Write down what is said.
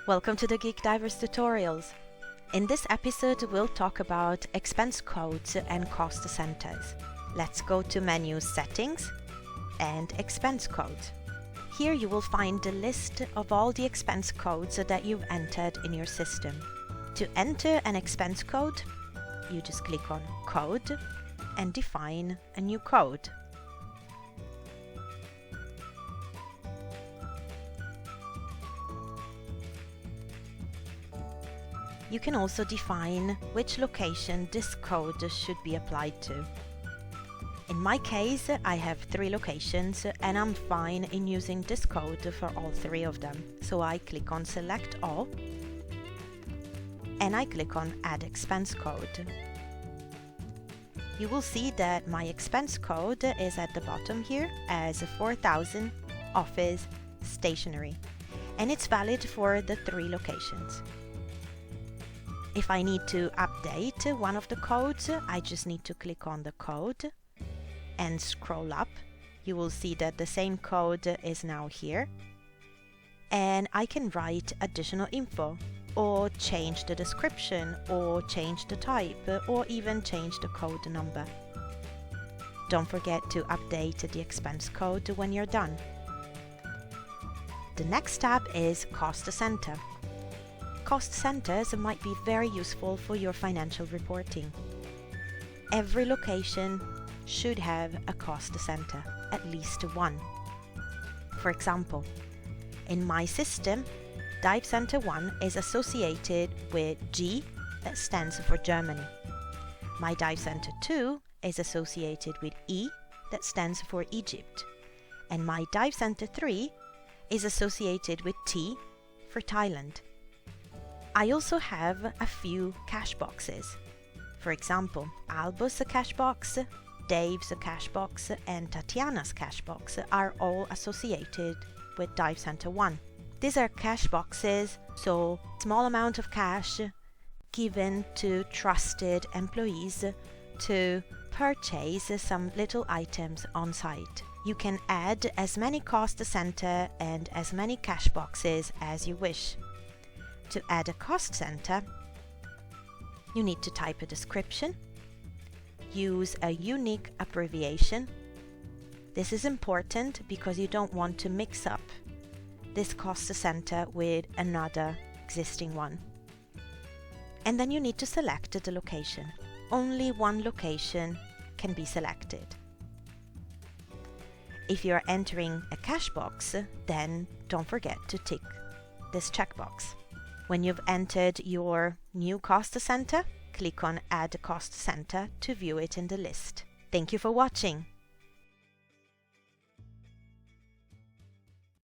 Welcome to the Geek Divers tutorials. In this episode we'll talk about expense codes and cost centers. Let's go to menu Settings and Expense Codes. Here you will find the list of all the expense codes that you've entered in your system. To enter an expense code, you just click on Code and define a new code. You can also define which location this code should be applied to. In my case, I have 3 locations and I'm fine in using this code for all 3 of them. So I click on Select All and I click on Add Expense Code. You will see that my expense code is at the bottom here as 4000 Office Stationery, and it's valid for the 3 locations. If I need to update one of the codes, I just need to click on the code and scroll up. You will see that the same code is now here. And I can write additional info, or change the description, or change the type, or even change the code number. Don't forget to update the expense code when you're done. The next tab is Cost Center. Cost centers might be very useful for your financial reporting. Every location should have a cost center, at least one. For example, in my system, Dive Center 1 is associated with G, that stands for Germany. My Dive Center 2 is associated with E, that stands for Egypt. And my Dive Center 3 is associated with T for Thailand. I also have a few cash boxes. For example, Albo's cash box, Dave's cash box, and Tatiana's cash box are all associated with Dive Center 1. These are cash boxes, so small amount of cash given to trusted employees to purchase some little items on site. You can add as many cost center and as many cash boxes as you wish. To add a cost center, you need to type a description, use a unique abbreviation. This is important because you don't want to mix up this cost center with another existing one. And then you need to select the location. Only one location can be selected. If you are entering a cash box, then don't forget to tick this checkbox. When you've entered your new cost center, click on Add Cost Center to view it in the list. Thank you for watching.